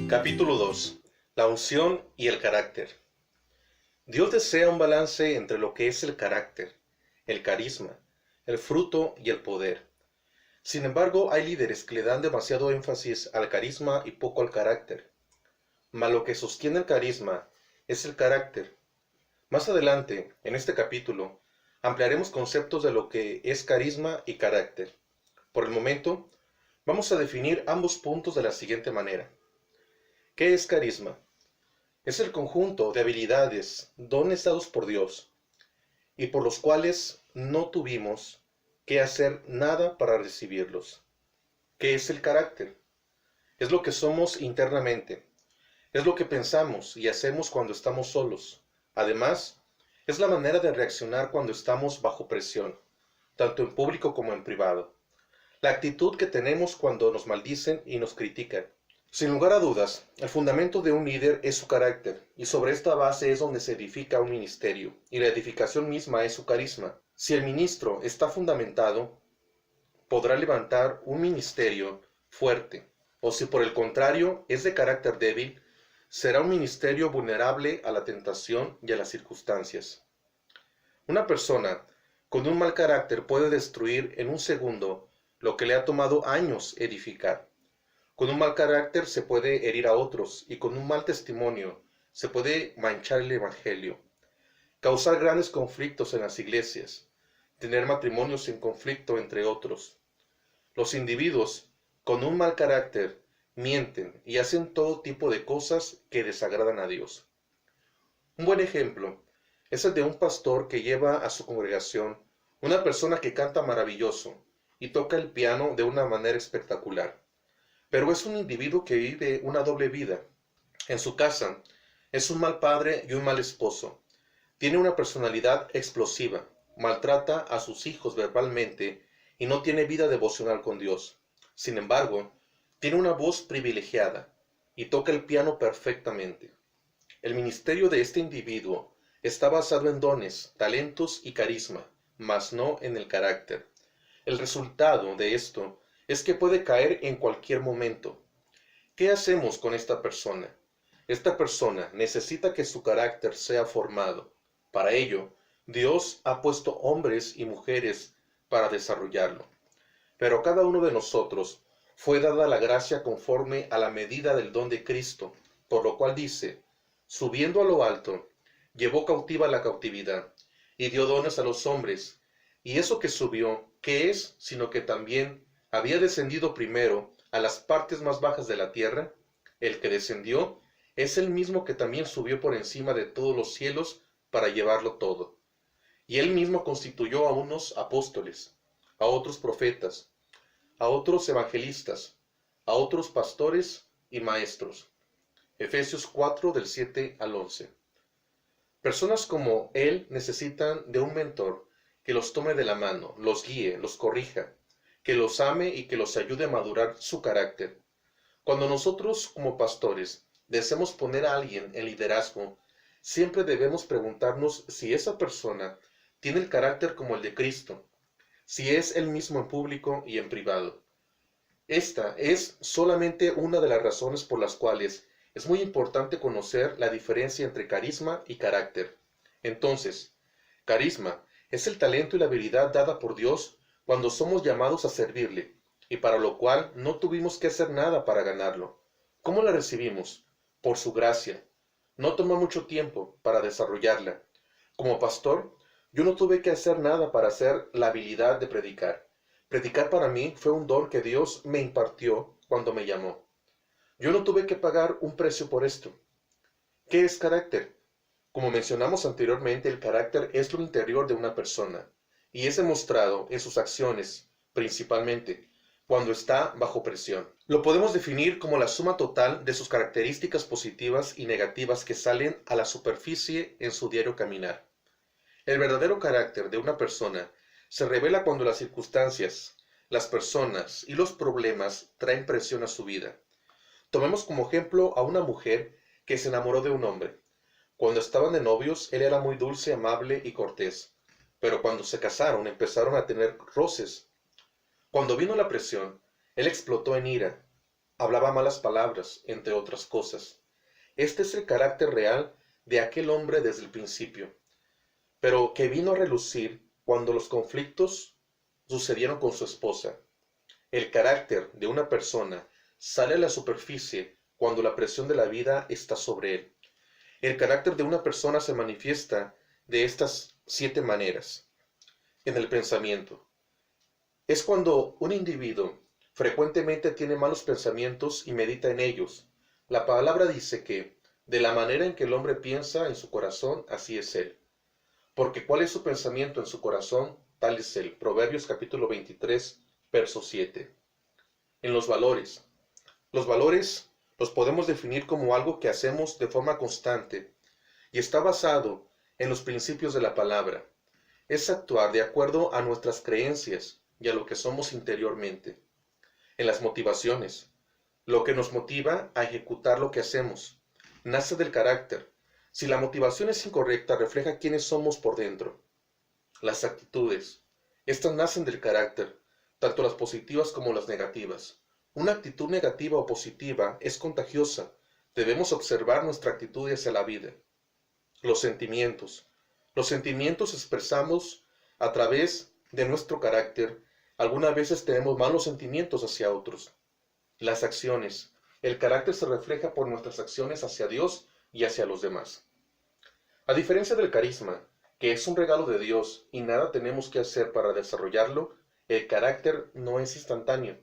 Capítulo 2. La unción y el carácter. Dios desea un balance entre lo que es el carácter, el carisma, el fruto y el poder. Sin embargo, hay líderes que le dan demasiado énfasis al carisma y poco al carácter. Mas lo que sostiene el carisma es el carácter. Más adelante, en este capítulo, ampliaremos conceptos de lo que es carisma y carácter. Por el momento, vamos a definir ambos puntos de la siguiente manera. ¿Qué es carisma? Es el conjunto de habilidades, dones dados por Dios, y por los cuales no tuvimos que hacer nada para recibirlos. ¿Qué es el carácter? Es lo que somos internamente, es lo que pensamos y hacemos cuando estamos solos. Además, es la manera de reaccionar cuando estamos bajo presión, tanto en público como en privado. La actitud que tenemos cuando nos maldicen y nos critican. Sin lugar a dudas, el fundamento de un líder es su carácter, y sobre esta base es donde se edifica un ministerio, y la edificación misma es su carisma. Si el ministro está fundamentado, podrá levantar un ministerio fuerte, o si por el contrario es de carácter débil, será un ministerio vulnerable a la tentación y a las circunstancias. Una persona con un mal carácter puede destruir en un segundo lo que le ha tomado años edificar. Con un mal carácter se puede herir a otros y con un mal testimonio se puede manchar el evangelio, causar grandes conflictos en las iglesias, tener matrimonios en conflicto entre otros. Los individuos con un mal carácter mienten y hacen todo tipo de cosas que desagradan a Dios. Un buen ejemplo es el de un pastor que lleva a su congregación una persona que canta maravilloso y toca el piano de una manera espectacular. Pero es un individuo que vive una doble vida. En su casa, es un mal padre y un mal esposo. Tiene una personalidad explosiva, maltrata a sus hijos verbalmente y no tiene vida devocional con Dios. Sin embargo, tiene una voz privilegiada y toca el piano perfectamente. El ministerio de este individuo está basado en dones, talentos y carisma, mas no en el carácter. El resultado de esto es que puede caer en cualquier momento. ¿Qué hacemos con esta persona? Esta persona necesita que su carácter sea formado. Para ello, Dios ha puesto hombres y mujeres para desarrollarlo. Pero a cada uno de nosotros fue dada la gracia conforme a la medida del don de Cristo, por lo cual dice, subiendo a lo alto, llevó cautiva la cautividad, y dio dones a los hombres. Y eso que subió, ¿qué es? Sino que también había descendido primero a las partes más bajas de la tierra. El que descendió es el mismo que también subió por encima de todos los cielos para llevarlo todo. Y él mismo constituyó a unos apóstoles, a otros profetas, a otros evangelistas, a otros pastores y maestros. Efesios 4 del 7 al 11. Personas como él necesitan de un mentor que los tome de la mano, los guíe, los corrija, que los ame y que los ayude a madurar su carácter. Cuando nosotros como pastores deseamos poner a alguien en liderazgo, siempre debemos preguntarnos si esa persona tiene el carácter como el de Cristo, si es el mismo en público y en privado. Esta es solamente una de las razones por las cuales es muy importante conocer la diferencia entre carisma y carácter. Entonces, carisma es el talento y la habilidad dada por Dios cuando somos llamados a servirle, y para lo cual no tuvimos que hacer nada para ganarlo. ¿Cómo la recibimos? Por su gracia. No toma mucho tiempo para desarrollarla. Como pastor, yo no tuve que hacer nada para hacer la habilidad de predicar. Predicar para mí fue un don que Dios me impartió cuando me llamó. Yo no tuve que pagar un precio por esto. ¿Qué es carácter? Como mencionamos anteriormente, el carácter es lo interior de una persona y es demostrado en sus acciones, principalmente cuando está bajo presión. Lo podemos definir como la suma total de sus características positivas y negativas que salen a la superficie en su diario caminar. El verdadero carácter de una persona se revela cuando las circunstancias, las personas y los problemas traen presión a su vida. Tomemos como ejemplo a una mujer que se enamoró de un hombre. Cuando estaban de novios, él era muy dulce, amable y cortés. Pero cuando se casaron, empezaron a tener roces. Cuando vino la presión, él explotó en ira, hablaba malas palabras, entre otras cosas. Este es el carácter real de aquel hombre desde el principio, pero que vino a relucir cuando los conflictos sucedieron con su esposa. El carácter de una persona sale a la superficie cuando la presión de la vida está sobre él. El carácter de una persona se manifiesta de estas 7 maneras. En el pensamiento. Es cuando un individuo frecuentemente tiene malos pensamientos y medita en ellos. La palabra dice que, de la manera en que el hombre piensa en su corazón, así es él. Porque cuál es su pensamiento en su corazón, tal es él. Proverbios capítulo 23, verso 7. En los valores. Los valores los podemos definir como algo que hacemos de forma constante y está basado en los principios de la palabra. Es actuar de acuerdo a nuestras creencias y a lo que somos interiormente. En las motivaciones. Lo que nos motiva a ejecutar lo que hacemos. Nace del carácter. Si la motivación es incorrecta, refleja quiénes somos por dentro. Las actitudes. Estas nacen del carácter, tanto las positivas como las negativas. Una actitud negativa o positiva es contagiosa. Debemos observar nuestra actitud hacia la vida. Los sentimientos. Los sentimientos expresamos a través de nuestro carácter. Algunas veces tenemos malos sentimientos hacia otros. Las acciones. El carácter se refleja por nuestras acciones hacia Dios y hacia los demás. A diferencia del carisma, que es un regalo de Dios y nada tenemos que hacer para desarrollarlo, el carácter no es instantáneo.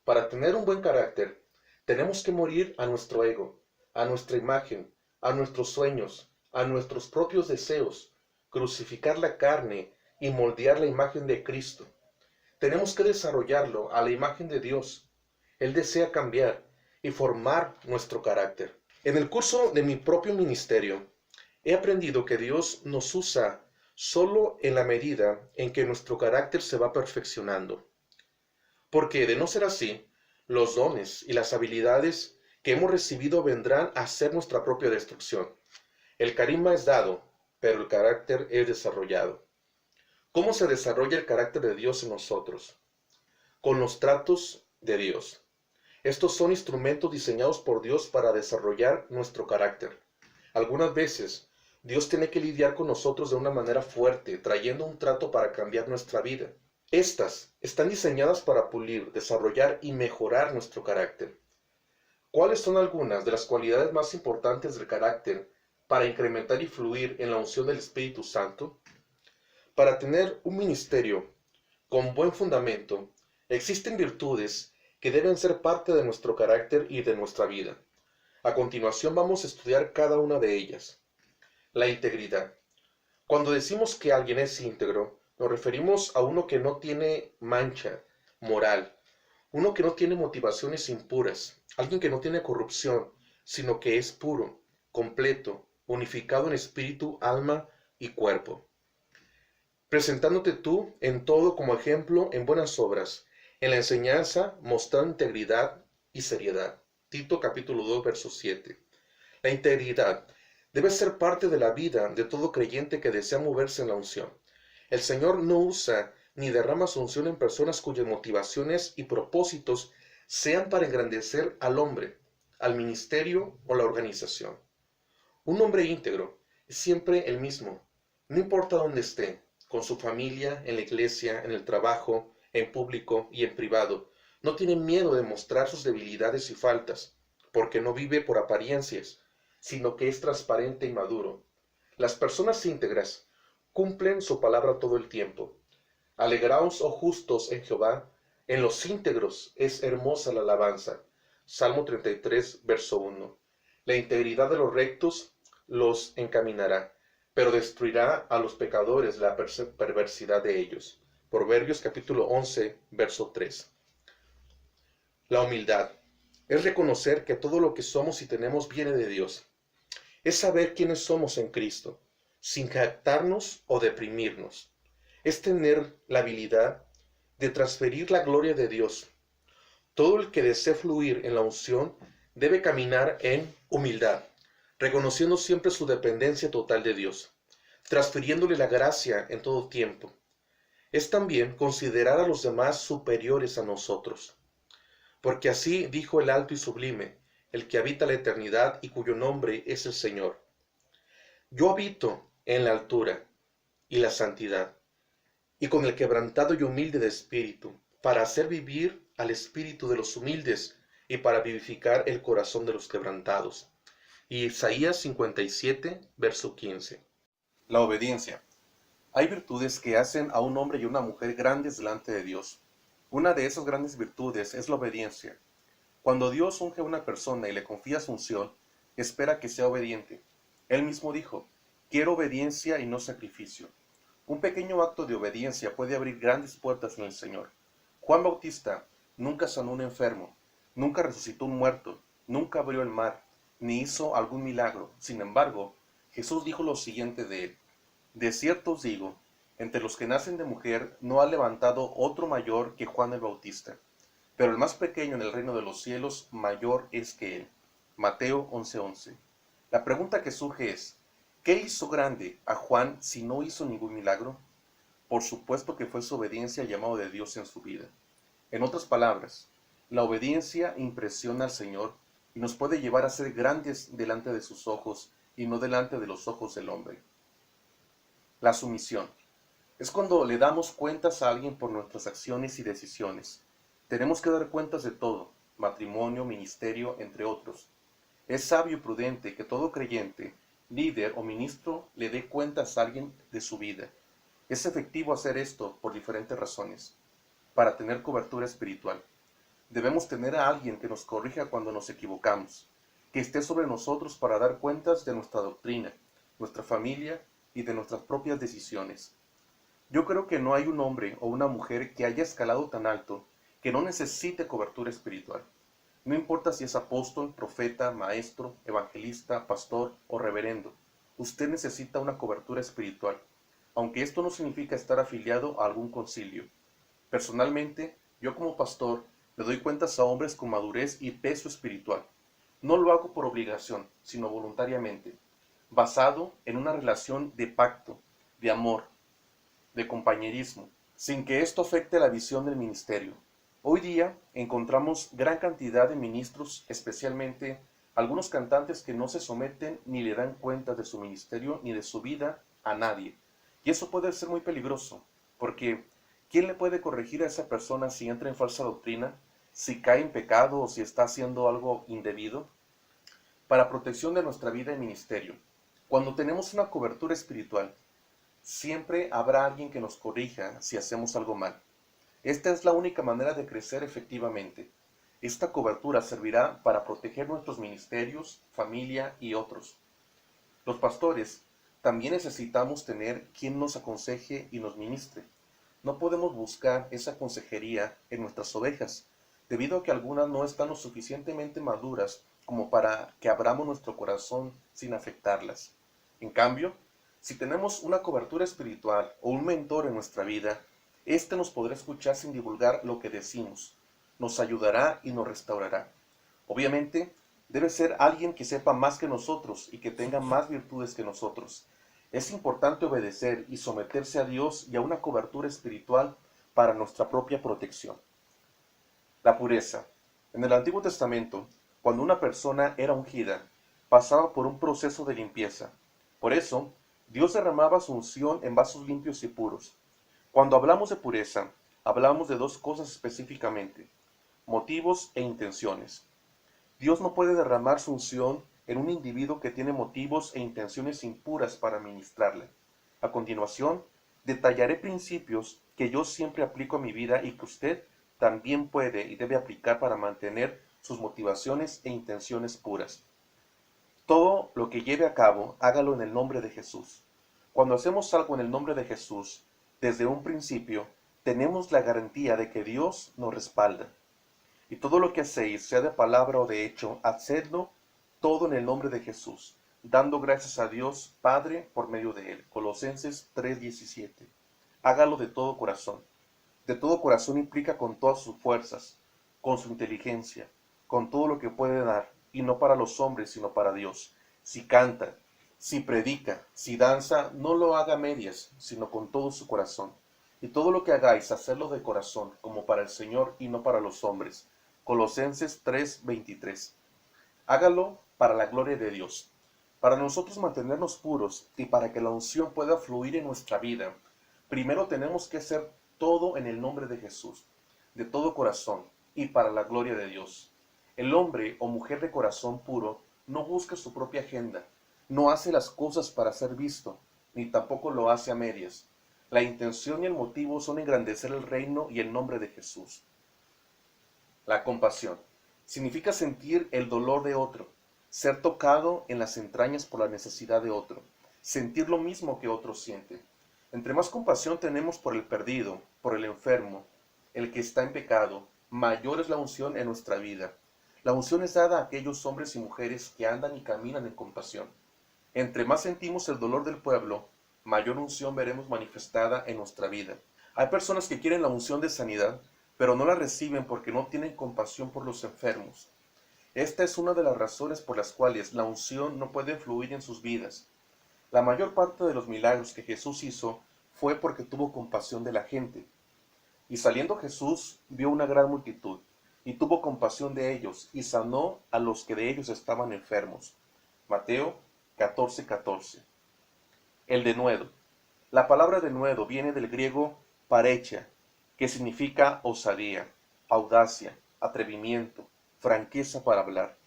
Para tener un buen carácter, tenemos que morir a nuestro ego, a nuestra imagen, a nuestros sueños, a nuestros propios deseos, crucificar la carne y moldear la imagen de Cristo. Tenemos que desarrollarlo a la imagen de Dios. Él desea cambiar y formar nuestro carácter. En el curso de mi propio ministerio, he aprendido que Dios nos usa solo en la medida en que nuestro carácter se va perfeccionando. Porque de no ser así, los dones y las habilidades que hemos recibido vendrán a ser nuestra propia destrucción. El carisma es dado, pero el carácter es desarrollado. ¿Cómo se desarrolla el carácter de Dios en nosotros? Con los tratos de Dios. Estos son instrumentos diseñados por Dios para desarrollar nuestro carácter. Algunas veces, Dios tiene que lidiar con nosotros de una manera fuerte, trayendo un trato para cambiar nuestra vida. Estas están diseñadas para pulir, desarrollar y mejorar nuestro carácter. ¿Cuáles son algunas de las cualidades más importantes del carácter para incrementar y fluir en la unción del Espíritu Santo? Para tener un ministerio con buen fundamento, existen virtudes que deben ser parte de nuestro carácter y de nuestra vida. A continuación vamos a estudiar cada una de ellas. La integridad. Cuando decimos que alguien es íntegro, nos referimos a uno que no tiene mancha moral, uno que no tiene motivaciones impuras, alguien que no tiene corrupción, sino que es puro, completo, unificado en espíritu, alma y cuerpo. Presentándote tú en todo como ejemplo en buenas obras, en la enseñanza mostrando integridad y seriedad. Tito capítulo 2, verso 7. La integridad debe ser parte de la vida de todo creyente que desea moverse en la unción. El Señor no usa ni derrama su unción en personas cuyas motivaciones y propósitos sean para engrandecer al hombre, al ministerio o la organización. Un hombre íntegro es siempre el mismo, no importa dónde esté, con su familia, en la iglesia, en el trabajo, en público y en privado. No tiene miedo de mostrar sus debilidades y faltas, porque no vive por apariencias, sino que es transparente y maduro. Las personas íntegras cumplen su palabra todo el tiempo. Alegraos, oh justos, en Jehová, en los íntegros es hermosa la alabanza. Salmo 33, verso 1. La integridad de los rectos los encaminará, pero destruirá a los pecadores la perversidad de ellos. Proverbios capítulo 11, verso 3. La humildad es reconocer que todo lo que somos y tenemos viene de Dios. Es saber quiénes somos en Cristo, sin jactarnos o deprimirnos. Es tener la habilidad de transferir la gloria de Dios. Todo el que desee fluir en la unción debe caminar en humildad, reconociendo siempre su dependencia total de Dios, transfiriéndole la gracia en todo tiempo. es también considerar a los demás superiores a nosotros. Porque así dijo el alto y sublime, el que habita la eternidad y cuyo nombre es el Señor. Yo habito en la altura y la santidad, y con el quebrantado y humilde de espíritu, para hacer vivir al espíritu de los humildes y para vivificar el corazón de los quebrantados. Y Isaías 57, verso 15. La obediencia. Hay virtudes que hacen a un hombre y una mujer grandes delante de Dios. Una de esas grandes virtudes es la obediencia. Cuando Dios unge a una persona y le confía su unción, espera que sea obediente. Él mismo dijo, quiero obediencia y no sacrificio. Un pequeño acto de obediencia puede abrir grandes puertas en el Señor. Juan Bautista nunca sanó un enfermo, nunca resucitó un muerto, nunca abrió el mar, ni hizo algún milagro. Sin embargo, Jesús dijo lo siguiente de él: de cierto os digo, entre los que nacen de mujer no ha levantado otro mayor que Juan el Bautista, pero el más pequeño en el reino de los cielos mayor es que él. Mateo 11:11. La pregunta que surge es, ¿qué hizo grande a Juan si no hizo ningún milagro? Por supuesto que fue su obediencia al llamado de Dios en su vida. En otras palabras, la obediencia impresiona al Señor y nos puede llevar a ser grandes delante de sus ojos y no delante de los ojos del hombre. La sumisión. Es cuando le damos cuentas a alguien por nuestras acciones y decisiones. Tenemos que dar cuentas de todo, matrimonio, ministerio, entre otros. Es sabio y prudente que todo creyente, líder o ministro le dé cuentas a alguien de su vida. Es efectivo hacer esto por diferentes razones. Para tener cobertura espiritual, debemos tener a alguien que nos corrija cuando nos equivocamos, que esté sobre nosotros para dar cuentas de nuestra doctrina, nuestra familia y de nuestras propias decisiones. Yo creo que no hay un hombre o una mujer que haya escalado tan alto que no necesite cobertura espiritual. No importa si es apóstol, profeta, maestro, evangelista, pastor o reverendo, usted necesita una cobertura espiritual, aunque esto no significa estar afiliado a algún concilio. Personalmente, yo como pastor le doy cuentas a hombres con madurez y peso espiritual. No lo hago por obligación, sino voluntariamente, basado en una relación de pacto, de amor, de compañerismo, sin que esto afecte la visión del ministerio. Hoy día encontramos gran cantidad de ministros, especialmente algunos cantantes que no se someten ni le dan cuenta de su ministerio ni de su vida a nadie. Y eso puede ser muy peligroso, porque ¿quién le puede corregir a esa persona si entra en falsa doctrina, si cae en pecado o si está haciendo algo indebido? Para protección de nuestra vida y ministerio, cuando tenemos una cobertura espiritual, siempre habrá alguien que nos corrija si hacemos algo mal. Esta es la única manera de crecer efectivamente. Esta cobertura servirá para proteger nuestros ministerios, familia y otros. Los pastores también necesitamos tener quien nos aconseje y nos ministre. No podemos buscar esa consejería en nuestras ovejas, debido a que algunas no están lo suficientemente maduras como para que abramos nuestro corazón sin afectarlas. En cambio, si tenemos una cobertura espiritual o un mentor en nuestra vida, éste nos podrá escuchar sin divulgar lo que decimos, nos ayudará y nos restaurará. Obviamente, debe ser alguien que sepa más que nosotros y que tenga más virtudes que nosotros. Es importante obedecer y someterse a Dios y a una cobertura espiritual para nuestra propia protección. La pureza. En el Antiguo Testamento, cuando una persona era ungida, pasaba por un proceso de limpieza. Por eso, Dios derramaba su unción en vasos limpios y puros. Cuando hablamos de pureza, hablamos de dos cosas específicamente: motivos e intenciones. Dios no puede derramar su unción en un individuo que tiene motivos e intenciones impuras para ministrarle. A continuación, detallaré principios que yo siempre aplico a mi vida y que usted también puede y debe aplicar para mantener sus motivaciones e intenciones puras. Todo lo que lleve a cabo, hágalo en el nombre de Jesús. Cuando hacemos algo en el nombre de Jesús, desde un principio, tenemos la garantía de que Dios nos respalda. Y todo lo que hacéis, sea de palabra o de hecho, hacedlo todo en el nombre de Jesús, dando gracias a Dios Padre por medio de él. Colosenses 3:17. Hágalo de todo corazón. De todo corazón implica con todas sus fuerzas, con su inteligencia, con todo lo que puede dar, y no para los hombres, sino para Dios. Si canta, si predica, si danza, no lo haga a medias, sino con todo su corazón. Y todo lo que hagáis, hacedlo de corazón, como para el Señor y no para los hombres. Colosenses 3:23. Hágalo para la gloria de Dios. Para nosotros mantenernos puros y para que la unción pueda fluir en nuestra vida, primero tenemos que hacer todo en el nombre de Jesús, de todo corazón y para la gloria de Dios. El hombre o mujer de corazón puro no busca su propia agenda, no hace las cosas para ser visto, ni tampoco lo hace a medias. La intención y el motivo son engrandecer el reino y el nombre de Jesús. La compasión significa sentir el dolor de otro, ser tocado en las entrañas por la necesidad de otro, sentir lo mismo que otro siente. Entre más compasión tenemos por el perdido, por el enfermo, el que está en pecado, mayor es la unción en nuestra vida. La unción es dada a aquellos hombres y mujeres que andan y caminan en compasión. Entre más sentimos el dolor del pueblo, mayor unción veremos manifestada en nuestra vida. Hay personas que quieren la unción de sanidad, pero no la reciben porque no tienen compasión por los enfermos. Esta es una de las razones por las cuales la unción no puede fluir en sus vidas. La mayor parte de los milagros que Jesús hizo fue porque tuvo compasión de la gente. Y saliendo Jesús vio una gran multitud, y tuvo compasión de ellos, y sanó a los que de ellos estaban enfermos. Mateo 14:14. El denuedo. La palabra denuedo viene del griego parecha, que significa osadía, audacia, atrevimiento, franqueza para hablar.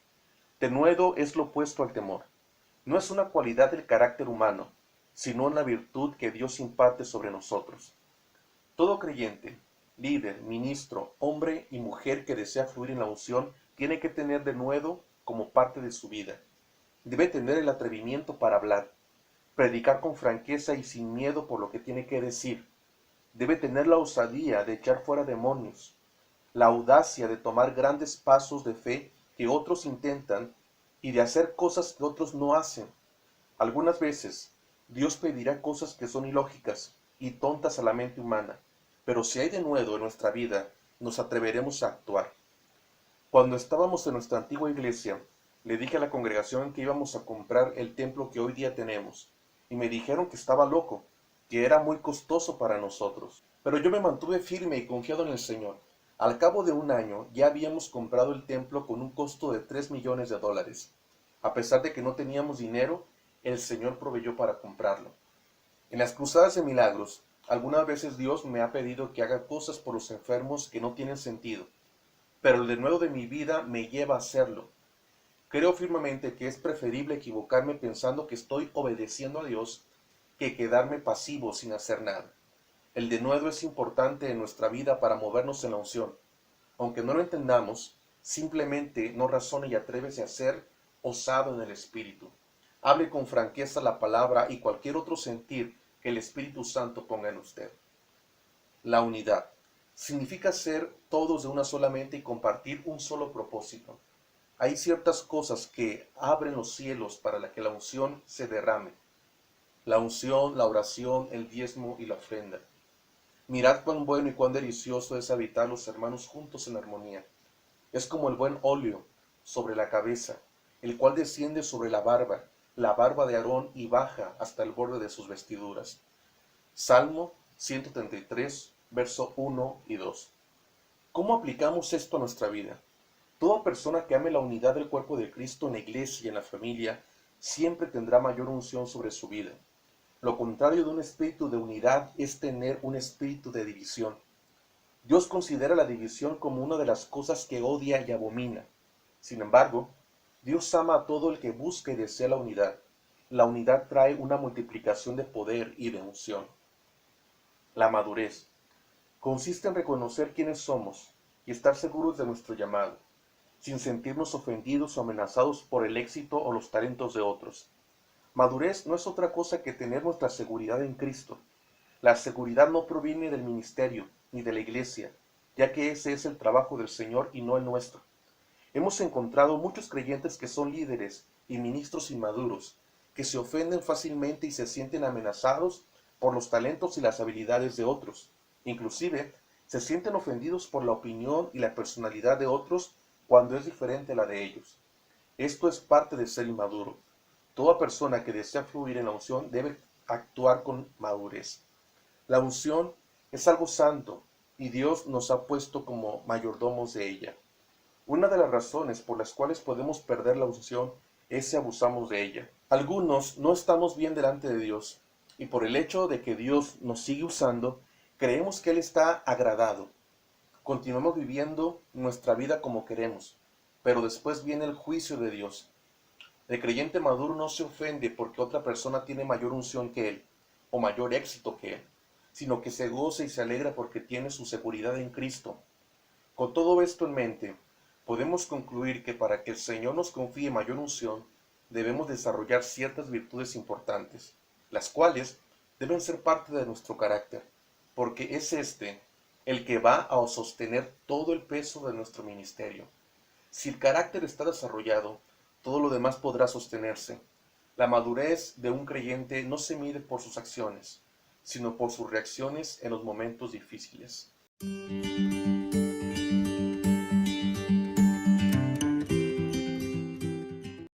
Denuedo es lo opuesto al temor. No es una cualidad del carácter humano, sino una virtud que Dios imparte sobre nosotros. Todo creyente, líder, ministro, hombre y mujer que desea fluir en la unción tiene que tener denuedo como parte de su vida. Debe tener el atrevimiento para hablar, predicar con franqueza y sin miedo por lo que tiene que decir. Debe tener la osadía de echar fuera demonios, la audacia de tomar grandes pasos de fe que otros intentan y de hacer cosas que otros no hacen. Algunas veces Dios pedirá cosas que son ilógicas y tontas a la mente humana, pero si hay denuedo en nuestra vida, nos atreveremos a actuar. Cuando estábamos en nuestra antigua iglesia, le dije a la congregación que íbamos a comprar el templo que hoy día tenemos, y me dijeron que estaba loco, que era muy costoso para nosotros. Pero yo me mantuve firme y confiado en el Señor. Al cabo de un año ya habíamos comprado el templo con un costo de $3 millones. A pesar de que no teníamos dinero, el Señor proveyó para comprarlo. En las cruzadas de milagros, algunas veces Dios me ha pedido que haga cosas por los enfermos que no tienen sentido, pero el denuedo de mi vida me lleva a hacerlo. Creo firmemente que es preferible equivocarme pensando que estoy obedeciendo a Dios que quedarme pasivo sin hacer nada. El denuedo es importante en nuestra vida para movernos en la unción. Aunque no lo entendamos, simplemente no razone y atrévese a ser osado en el Espíritu. Hable con franqueza la palabra y cualquier otro sentir que el Espíritu Santo ponga en usted. La unidad significa ser todos de una sola mente y compartir un solo propósito. Hay ciertas cosas que abren los cielos para que la unción se derrame. La unción, la oración, el diezmo y la ofrenda. Mirad cuán bueno y cuán delicioso es habitar los hermanos juntos en armonía. Es como el buen óleo sobre la cabeza, el cual desciende sobre la barba de Aarón y baja hasta el borde de sus vestiduras. Salmo 133, verso 1 y 2. ¿Cómo aplicamos esto a nuestra vida? Toda persona que ame la unidad del cuerpo de Cristo en la iglesia y en la familia siempre tendrá mayor unción sobre su vida. Lo contrario de un espíritu de unidad es tener un espíritu de división. Dios considera la división como una de las cosas que odia y abomina. Sin embargo, Dios ama a todo el que busca y desea la unidad. La unidad trae una multiplicación de poder y de unción. La madurez consiste en reconocer quiénes somos y estar seguros de nuestro llamado, sin sentirnos ofendidos o amenazados por el éxito o los talentos de otros. Madurez no es otra cosa que tener nuestra seguridad en Cristo. La seguridad no proviene del ministerio ni de la iglesia, ya que ese es el trabajo del Señor y no el nuestro. Hemos encontrado muchos creyentes que son líderes y ministros inmaduros, que se ofenden fácilmente y se sienten amenazados por los talentos y las habilidades de otros. Inclusive, se sienten ofendidos por la opinión y la personalidad de otros cuando es diferente a la de ellos. Esto es parte de ser inmaduro. Toda persona que desea fluir en la unción debe actuar con madurez. La unción Es algo santo y Dios nos ha puesto como mayordomos de ella. Una de las razones por las cuales podemos perder la unción es si abusamos de ella. Algunos no estamos bien delante de Dios y por el hecho de que Dios nos sigue usando, creemos que Él está agradado. Continuamos viviendo nuestra vida como queremos, pero después viene el juicio de Dios. El creyente maduro no se ofende porque otra persona tiene mayor unción que él o mayor éxito que él, sino que se goza y se alegra porque tiene su seguridad en Cristo. Con todo esto en mente, podemos concluir que para que el Señor nos confíe mayor unción, debemos desarrollar ciertas virtudes importantes, las cuales deben ser parte de nuestro carácter, porque es este el que va a sostener todo el peso de nuestro ministerio. Si el carácter está desarrollado, todo lo demás podrá sostenerse. La madurez de un creyente no se mide por sus acciones, sino por sus reacciones en los momentos difíciles.